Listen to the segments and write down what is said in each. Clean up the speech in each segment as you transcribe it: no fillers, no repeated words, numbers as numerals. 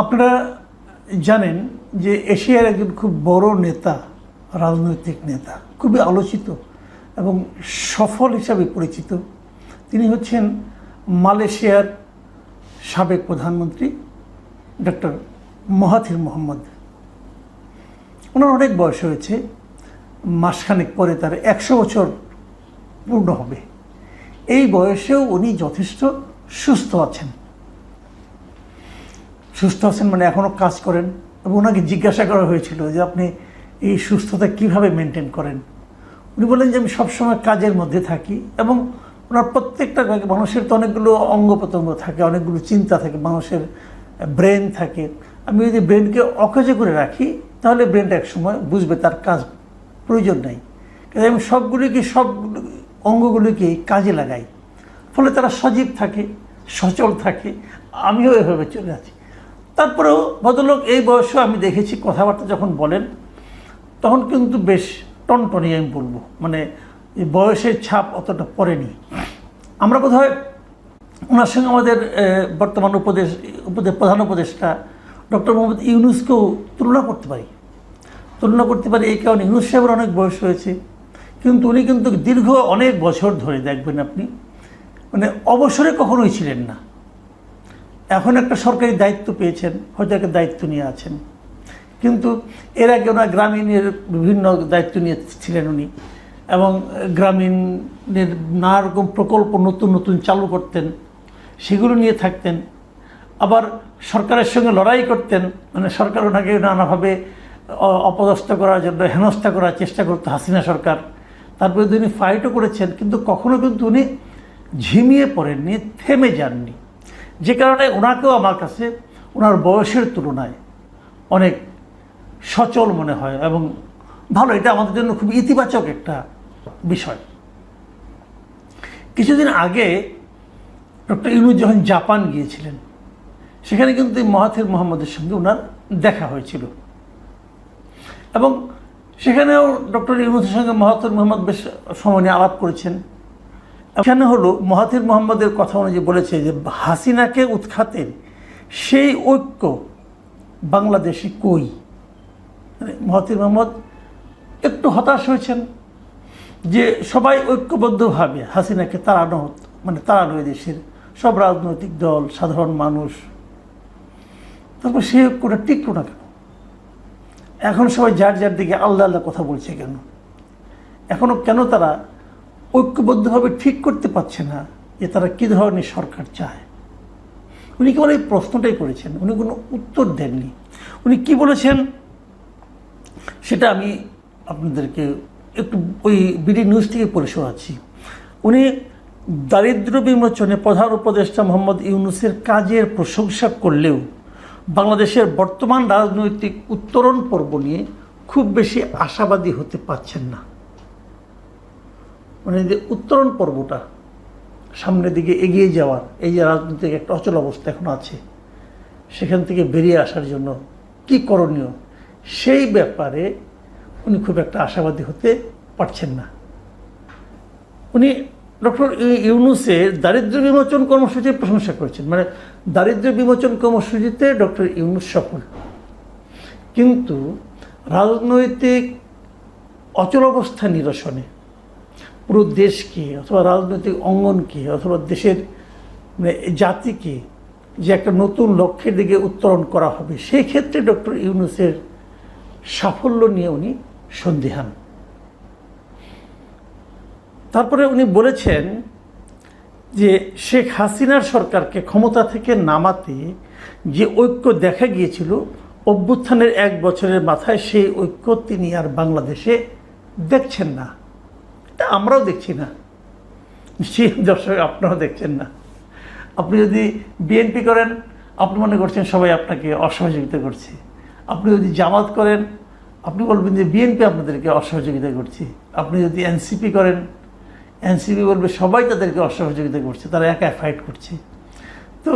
আপনারা জানেন যে এশিয়ার একজন খুব বড় নেতা, রাজনৈতিক নেতা, খুবই আলোচিত এবং সফল হিসাবে পরিচিত। তিনি হচ্ছেন মালয়েশিয়ার সাবেক প্রধানমন্ত্রী ডক্টর মহাথির মোহাম্মদ। ওনার অনেক বয়স হয়েছে, মাসখানেক পরে তার 100 বছর পূর্ণ হবে। এই বয়সেও উনি যথেষ্ট সুস্থ আছেন। সুস্থ আছেন মানে এখনও কাজ করেন। এবং ওনাকে জিজ্ঞাসা করা হয়েছিল যে আপনি এই সুস্থতা কিভাবে মেনটেন করেন। উনি বলেন যে আমি সবসময় কাজের মধ্যে থাকি এবং ওনার প্রত্যেকটা মানুষের তো অনেকগুলো অঙ্গ প্রত্যঙ্গ থাকে, অনেকগুলো চিন্তা থাকে, মানুষের ব্রেন থাকে। আমি যদি ব্রেনকে অকেজে করে রাখি তাহলে ব্রেনটা একসময় বুঝবে তার কাজ প্রয়োজন নাই। কিন্তু আমি সব অঙ্গগুলিকে কাজে লাগাই, ফলে তারা সজীব থাকে, সচল থাকে। আমিও এভাবে চলে আছি। তারপরেও ভদ্রলোক এই বয়সেও আমি দেখেছি কথাবার্তা যখন বলেন তখন কিন্তু বেশ টনটনি, আমি বলবো, মানে এই বয়সের ছাপ অতটা পড়েনি। আমরা বোধহয় ওনার সঙ্গে আমাদের বর্তমান প্রধান উপদেষ্টা ডক্টর মোহাম্মদ ইউনূসকেও তুলনা করতে পারি। এই কারণে ইউনূস সাহেবের অনেক বয়স হয়েছে, কিন্তু উনি কিন্তু দীর্ঘ অনেক বছর ধরে দেখবেন আপনি মানে অবসরে কখনোই ছিলেন না। এখন একটা সরকারি দায়িত্ব পেয়েছেন, হয়তো একটা দায়িত্ব নিয়ে আছেন, কিন্তু এর আগে ওনার গ্রামীণের বিভিন্ন দায়িত্ব নিয়ে ছিলেন উনি, এবং গ্রামীণের নানা রকম প্রকল্প নতুন নতুন চালু করতেন, সেগুলো নিয়ে থাকতেন। আবার সরকারের সঙ্গে লড়াই করতেন, মানে সরকার ওনাকে নানাভাবে অপদস্থ করার জন্য হেনস্থা করার চেষ্টা করতো হাসিনা সরকার। তারপরে উনি ফাইটও করেছেন, কিন্তু কখনো কিন্তু উনি ঝিমিয়ে পড়েননি, থেমে যাননি। যে কারণে ওনাকেও আমার কাছে ওনার বয়সের তুলনায় অনেক সচল মনে হয় এবং ভালো। এটা আমাদের জন্য খুব ইতিবাচক একটা বিষয়। কিছুদিন আগে ডক্টর ইউনূস যখন জাপান গিয়েছিলেন, সেখানে কিন্তু মহাথির মোহাম্মদের সঙ্গে ওনার দেখা হয়েছিল এবং সেখানেও ডক্টর ইউনূসের সঙ্গে মহাথির মোহাম্মদ বেশ সময় নিয়ে আলাপ করেছেন। এখানে হলো মহাথির মোহাম্মদের কথা অনুযায়ী বলেছে যে হাসিনাকে উৎখাতের সেই ঐক্য বাংলাদেশে কই। মানে মহাথির মোহাম্মদ একটু হতাশ হয়েছেন যে সবাই ঐক্যবদ্ধভাবে হাসিনাকে তাড়ানো দেশের সব রাজনৈতিক দল, সাধারণ মানুষ। তারপর সেই ঐক্যটা টিকলো না কেন? এখন সবাই যার যার দিকে আল্লাহ আল্লাহ কথা বলছে কেন? এখনও কেন তারা ঐক্যবদ্ধভাবে ঠিক করতে পারছে না যে তারা কী ধরনের সরকার চায়? উনি কেবল এই প্রশ্নটাই করেছেন, উনি কোনো উত্তর দেননি। উনি কি বলেছেন সেটা আমি আপনাদেরকে একটু ওই বিডি নিউজ থেকে পড়ে শোনাচ্ছি। উনি দারিদ্র্য বিমোচনে প্রধান উপদেষ্টা মোহাম্মদ ইউনূসের কাজের প্রশংসা করলেও বাংলাদেশের বর্তমান রাজনৈতিক উত্তরণ পর্ব নিয়ে খুব বেশি আশাবাদী হতে পারছেন না। মানে যে উত্তরণ পর্বটা, সামনের দিকে এগিয়ে যাওয়ার, এই যে রাজনৈতিক একটা অচল অবস্থা এখন আছে, সেখান থেকে বেরিয়ে আসার জন্য কি করণীয়, সেই ব্যাপারে উনি খুব একটা আশাবাদী হতে পারছেন না। উনি ডক্টর ইউনূসের দারিদ্র্য বিমোচন কর্মসূচির প্রশংসা করেছেন। মানে দারিদ্র্য বিমোচন কর্মসূচিতে ডক্টর ইউনূস সফল, কিন্তু রাজনৈতিক অচল অবস্থা নিরসনে পুরো দেশকে অথবা রাজনৈতিক অঙ্গনকে অথবা দেশের জাতিকে যে একটা নতুন লক্ষ্যের দিকে উত্তরণ করা হবে, সেই ক্ষেত্রে ডক্টর ইউনূসের সাফল্য নিয়ে উনি সন্দিহান। তারপরে উনি বলেছেন যে শেখ হাসিনার সরকারকে ক্ষমতা থেকে নামাতে যে ঐক্য দেখা গিয়েছিল অভ্যুত্থানের 1 বছরের মাথায়, সেই ঐক্য তিনি আর বাংলাদেশে দেখছেন না। এটা আমরাও দেখছি না, নিশ্চয়ই দর্শক আপনারাও দেখছেন না। আপনি যদি বিএনপি করেন, আপনি মনে করছেন সবাই আপনাকে অসহযোগিতা করছে। আপনি যদি জামাত করেন, আপনি বলবেন যে বিএনপি আপনাদেরকে অসহযোগিতা করছে। আপনি যদি এনসিপি করেন, এনসিপি বলবে সবাই তাদেরকে অসহযোগিতা করছে, তারা একা ফাইট করছে। তো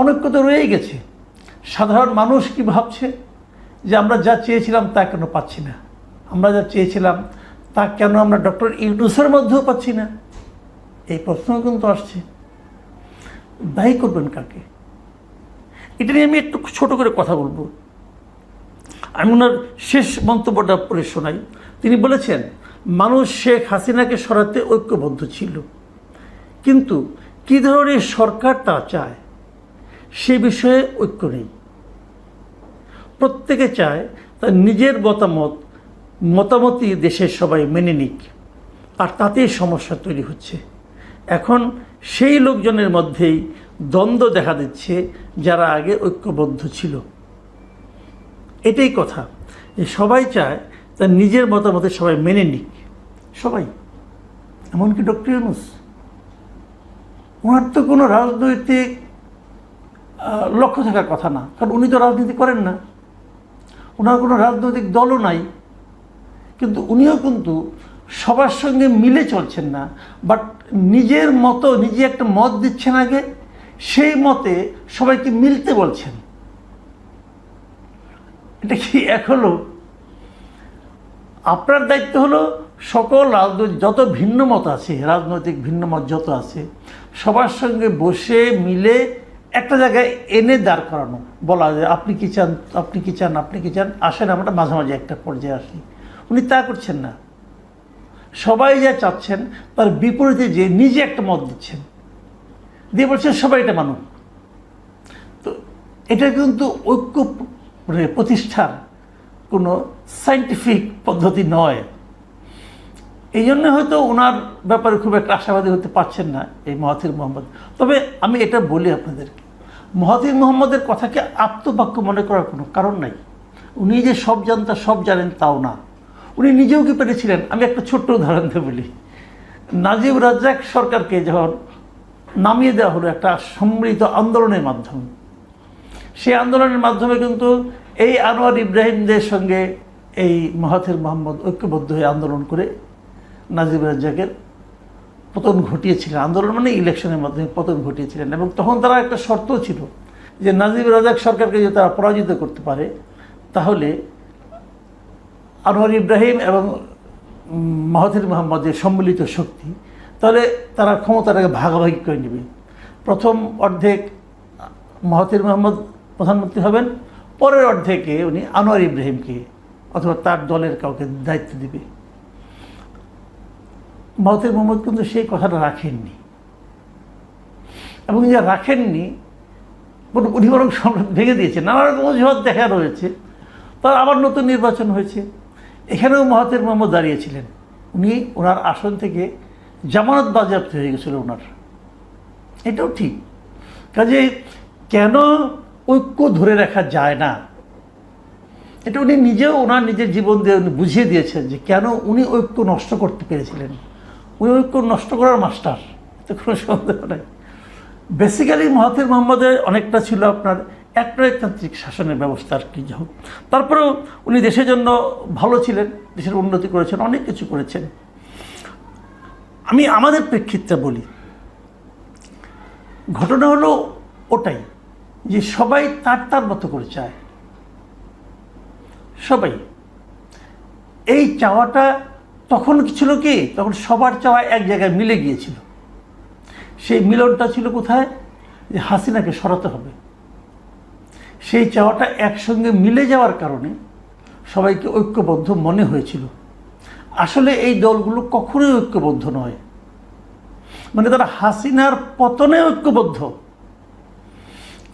অনৈক্য তো রয়েই গেছে। সাধারণ মানুষ কি ভাবছে যে আমরা যা চেয়েছিলাম তা কেন পাচ্ছি না, আমরা যা চেয়েছিলাম তা কেন আমরা ডক্টর ইউনূসের মধ্যেও পাচ্ছি না, এই প্রশ্ন কিন্তু আসছে। দায়ী করবেন কাকে? এটা নিয়ে আমি একটু ছোট করে কথা বলবো। আমি ওনার শেষ মন্তব্যটা পড়ে শোনাই। তিনি বলেছেন, মানুষ শেখ হাসিনাকে সরাতে ঐক্যবদ্ধ ছিল, কিন্তু কী ধরনের সরকার তা চায় সে বিষয়ে ঐক্য নেই। প্রত্যেকে চায় তার নিজের মতামতই দেশের সবাই মেনে নিক, আর তাতেই সমস্যা তৈরি হচ্ছে। এখন সেই লোকজনের মধ্যেই দ্বন্দ্ব দেখা দিচ্ছে যারা আগে ঐক্যবদ্ধ ছিল। এটাই কথা, যে সবাই চায় তার নিজের মতামতে সবাই মেনে নিক, সবাই, এমনকি ডক্টর ইউনূস। ওনার তো কোনো রাজনৈতিক লক্ষ্য থাকার কথা না, কারণ উনি তো রাজনীতি করেন না, ওনার কোনো রাজনৈতিক দলও নাই, কিন্তু উনিও কিন্তু সবার সঙ্গে মিলে চলছেন না, বাট নিজের মতো নিজে একটা মত দিচ্ছেন আগে, সেই মতে সবাইকে মিলতে বলছেন। এটা কি এক হলো? আপনার দায়িত্ব হলো সকল রাজনৈতিক যত ভিন্ন মত আছে, রাজনৈতিক ভিন্ন মত যত আছে, সবার সঙ্গে বসে মিলে একটা জায়গায় এনে দাঁড় করানো, বলা যায় আপনি কি চান, আপনি কি চান, আপনি কি চান, আসেন আমরা মাঝামাঝি একটা পর্যায়ে আসি। উনি তা করছেন না, সবাই যা চাচ্ছেন তার বিপরীতে যে নিজে একটা মত দিচ্ছেন, দিয়ে বলছেন সবাই এটা মানুক। তো এটা কিন্তু ঐক্য প্রতিষ্ঠার কোনো সায়েন্টিফিক পদ্ধতি নয়। এই জন্য হয়তো ওনার ব্যাপারে খুব একটা আশাবাদী হতে পারছেন না এই মাহাথির মোহাম্মদ। তবে আমি এটা বলি আপনাদেরকে, মাহাথির মোহাম্মদের কথাকে আপ্তবাক্য মনে করার কোনো কারণ নাই। উনি যে সব জানতা সব জানেন তাও না, উনি নিজেও কি পেরেছিলেন। আমি একটা ছোট্ট উদাহরণ দিয়ে বলি। নাজিব রাজ্জাক সরকারকে যখন নামিয়ে দেওয়া হলো একটা সম্মিলিত আন্দোলনের মাধ্যমে, সেই আন্দোলনের মাধ্যমে কিন্তু এই আনোয়ার ইব্রাহিমদের সঙ্গে এই মাহাথির মোহাম্মদ ঐক্যবদ্ধ হয়ে আন্দোলন করে নাজিব রাজ্জাকের পতন ঘটিয়েছিলেন। আন্দোলন মানে ইলেকশনের মাধ্যমে পতন ঘটিয়েছিলেন। এবং তখন তারা একটা শর্তও ছিল যে নাজিব রাজ্জাক সরকারকে যদি তারা পরাজিত করতে পারে, তাহলে আনোয়ার ইব্রাহিম এবং মাহাথির মোহাম্মদের সম্মিলিত শক্তি, তাহলে তারা ক্ষমতাটাকে ভাগাভাগি করে নেবে। প্রথম অর্ধেক মাহাথির মোহাম্মদ প্রধানমন্ত্রী হবেন, পরের অর্ধেকে উনি আনোয়ার ইব্রাহিমকে অথবা তার দলের কাউকে দায়িত্ব দেবে। মাহাথির মোহাম্মদ কিন্তু সেই কথাটা রাখেননি, এবং যা রাখেননি উনি বরং ভেঙে দিয়েছেন। নানা রকম অজুহাত দেখা রয়েছে। তার আবার নতুন নির্বাচন হয়েছে, এখানেও মাহাথির মোহাম্মদ দাঁড়িয়েছিলেন। উনি ওনার আসন থেকে জামানত বাজেয়াপ্ত হয়ে গেছিল ওনার, এটাও ঠিক। কাজে কেন ঐক্য ধরে রাখা যায় না, এটা উনি নিজেও ওনার নিজের জীবন দিয়ে উনি বুঝিয়ে দিয়েছেন যে কেন উনি ঐক্য নষ্ট করতে পেরেছিলেন। উনি ঐক্য নষ্ট করার মাস্টার, এতে কোনো সন্দেহ নাই। বেসিক্যালি মাহাথির মোহাম্মদের অনেকটা ছিল আপনার একনায়কতান্ত্রিক শাসনের ব্যবস্থা আর কি হোক। তারপরেও উনি দেশের জন্য ভালো ছিলেন, দেশের উন্নতি করেছেন, অনেক কিছু করেছেন। আমি আমাদের প্রেক্ষিতটা বলি, ঘটনা হলো ওটাই যে সবাই তার তার মতো করে চায়। সবাই এই চাওয়াটা তখন কি ছিল, কি তখন সবার চাওয়া এক জায়গায় মিলে গিয়েছিল। সেই মিলনটা ছিল কোথায়, যে হাসিনাকে সরাতে হবে। সেই চাওয়াটা একসঙ্গে মিলে যাওয়ার কারণে সবাইকে ঐক্যবদ্ধ মনে হয়েছিল। আসলে এই দলগুলো কখনোই ঐক্যবদ্ধ নয়, মানে তারা হাসিনার পতনে ঐক্যবদ্ধ,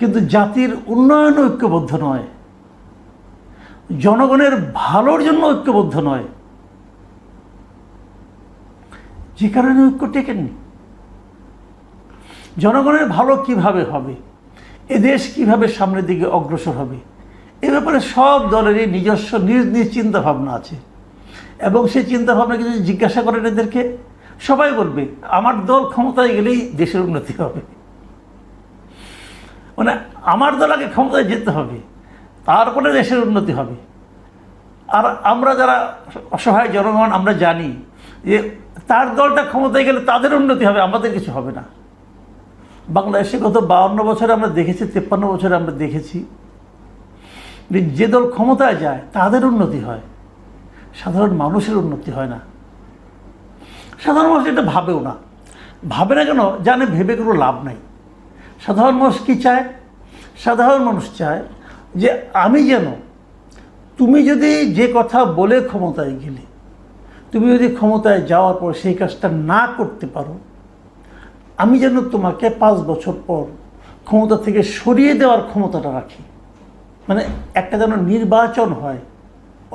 কিন্তু জাতির উন্নয়নে ঐক্যবদ্ধ নয়, জনগণের ভালোর জন্য ঐক্যবদ্ধ নয়, যে কারণে ঐক্য টেকেননি। জনগণের ভালো কিভাবে হবে, এদেশ কিভাবে সামনের দিকে অগ্রসর হবে, এ ব্যাপারে সব দলেরই নিজস্ব নিজ নিজ চিন্তাভাবনা আছে। এবং সেই চিন্তাভাবনা যদি জিজ্ঞাসা করেন এদেরকে, সবাই বলবে আমার দল ক্ষমতায় গেলেই দেশের উন্নতি হবে। মানে আমার দল আগে ক্ষমতায় যেতে হবে, তারপরে দেশের উন্নতি হবে। আর আমরা যারা অসহায় জনগণ, আমরা জানি যে তার দলটা ক্ষমতায় গেলে তাদের উন্নতি হবে, আমাদের কিছু হবে না। বাংলাদেশে গত 52 বছরে আমরা দেখেছি, 53 বছরে আমরা দেখেছি যে দল ক্ষমতায় যায় তাদের উন্নতি হয়, সাধারণ মানুষের উন্নতি হয় না। সাধারণ মানুষ এটা ভাবেও না, ভাবে না কেন জানে, ভেবে কোনো লাভ নাই। সাধারণ মানুষ কী চায়, সাধারণ মানুষ চায় যে আমি যেন, তুমি যদি যে কথা বলে ক্ষমতায় গেলে, তুমি যদি ক্ষমতায় যাওয়ার পর সেই কাজটা না করতে পারো, আমি যেন তোমাকে 5 বছর পর ক্ষমতা থেকে সরিয়ে দেওয়ার ক্ষমতাটা রাখি। মানে একটা যেন নির্বাচন হয়,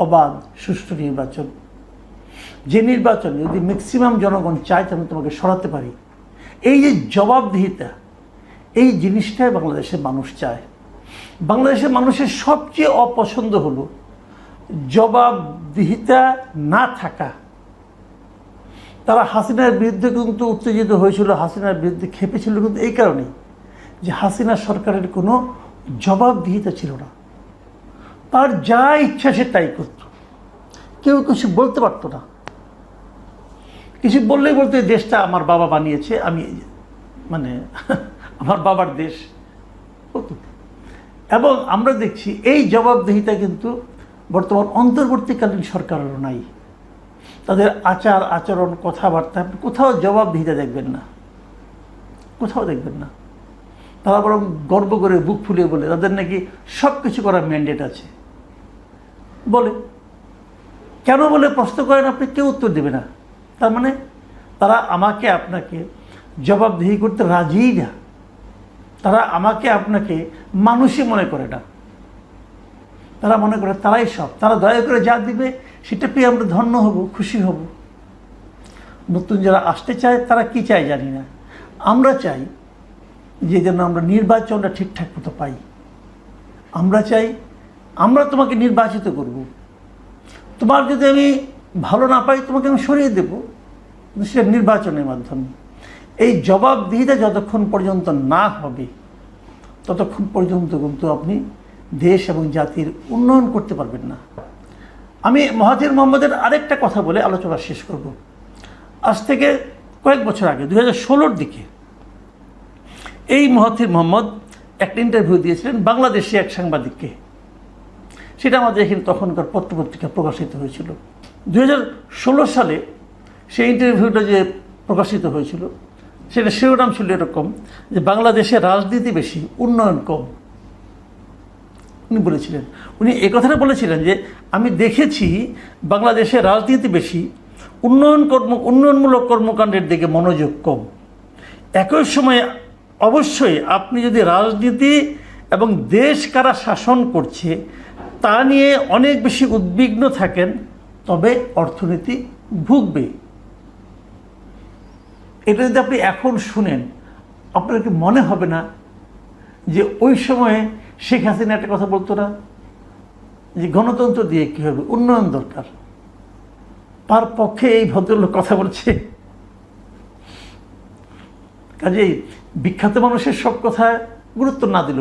অবাধ সুষ্ঠু নির্বাচন, যে নির্বাচনে যদি ম্যাক্সিমাম জনগণ চায় আমি তোমাকে সরাতে পারি। এই যে জবাবদিহিতা, এই জিনিসটাই বাংলাদেশের মানুষ চায়। বাংলাদেশের মানুষের সবচেয়ে অপছন্দ হলো জবাবদিহিতা না থাকা। তারা হাসিনার বিরুদ্ধে কিন্তু উত্তেজিত হয়েছিল, হাসিনার বিরুদ্ধে খেপেছিল কিন্তু এই কারণেই যে হাসিনা সরকারের কোনো জবাবদিহিতা ছিল না। তার যা ইচ্ছা সে তাই করত, কেউ কিছু বলতে পারতো না। কিছু বললেই বলতে দেশটা আমার বাবা বানিয়েছে, আমি মানে আমার বাবার দেশ হতো। এবং আমরা দেখছি এই জবাবদিহিতা কিন্তু বর্তমান অন্তর্বর্তীকালীন সরকারেরও নাই। তাদের আচার আচরণ কথাবার্তা কোথাও জবাবদিহিতা দেখবেন না, কোথাও দেখবেন না। তারা বরং গর্ব করে বুক ফুলিয়ে বলে তাদের নাকি সব কিছু করার ম্যান্ডেট আছে। বলে কেন বলে প্রশ্ন করেন আপনি, কেউ উত্তর দেবে না। তার মানে তারা আমাকে আপনাকে জবাবদিহি করতে রাজিই না। তারা আমাকে আপনাকে মানুষই মনে করে না। তারা মনে করে তারাই সব, তারা দয়া করে যা দিবে সেটা পেয়ে আমরা ধন্য হব, খুশি হব। নতুন যারা আসতে চায় তারা কি চায় জানি না। আমরা চাই যে যেন আমরা নির্বাচনটা ঠিকঠাক মতো পাই। আমরা চাই আমরা তোমাকে নির্বাচিত করব, তোমার যদি আমি ভালো না পাই তোমাকে আমি সরিয়ে দেব, সেটা নির্বাচনের মাধ্যমে। এই জবাবদিহিতা যতক্ষণ পর্যন্ত না হবে ততক্ষণ পর্যন্ত কিন্তু আপনি দেশ এবং জাতির উন্নয়ন করতে পারবেন না। আমি মাহাথির মোহাম্মদের আরেকটা কথা বলে আলোচনা শেষ করব। আজ থেকে কয়েক বছর আগে 2016-র দিকে এই মাহাথির মোহাম্মদ একটা ইন্টারভিউ দিয়েছিলেন বাংলাদেশি এক সাংবাদিককে। সেটা আমাদের এখানে তখনকার পত্রপত্রিকা প্রকাশিত হয়েছিল। 2016 সালে সেই ইন্টারভিউটা যে প্রকাশিত হয়েছিল সেটা শিরোনাম ছিল এরকম যে বাংলাদেশে রাজনীতি বেশি, উন্নয়ন কম। উনি বলেছিলেন, উনি এই কথাটা বলেছিলেন যে আমি দেখেছি বাংলাদেশে রাজনীতি বেশি, উন্নয়নমূলক কর্মকাণ্ডের দিকে মনোযোগ কম। একই সময়ে অবশ্যই আপনি যদি রাজনীতি এবং দেশ কারা শাসন করছে তা নিয়ে অনেক বেশি উদ্বিগ্ন থাকেন তবে অর্থনীতি ভুগবে। এটা যদি আপনি এখন শুনেন আপনার কি মনে হবে না যে ওই সময়ে শেখ হাসিনা একটা কথা বলতো না যে গণতন্ত্র দিয়ে কী হবে, উন্নয়ন দরকার, তার পক্ষে এই ভদ্রলোক কথা বলছে। কাজেই বিখ্যাত মানুষের সব কথা গুরুত্ব না দিল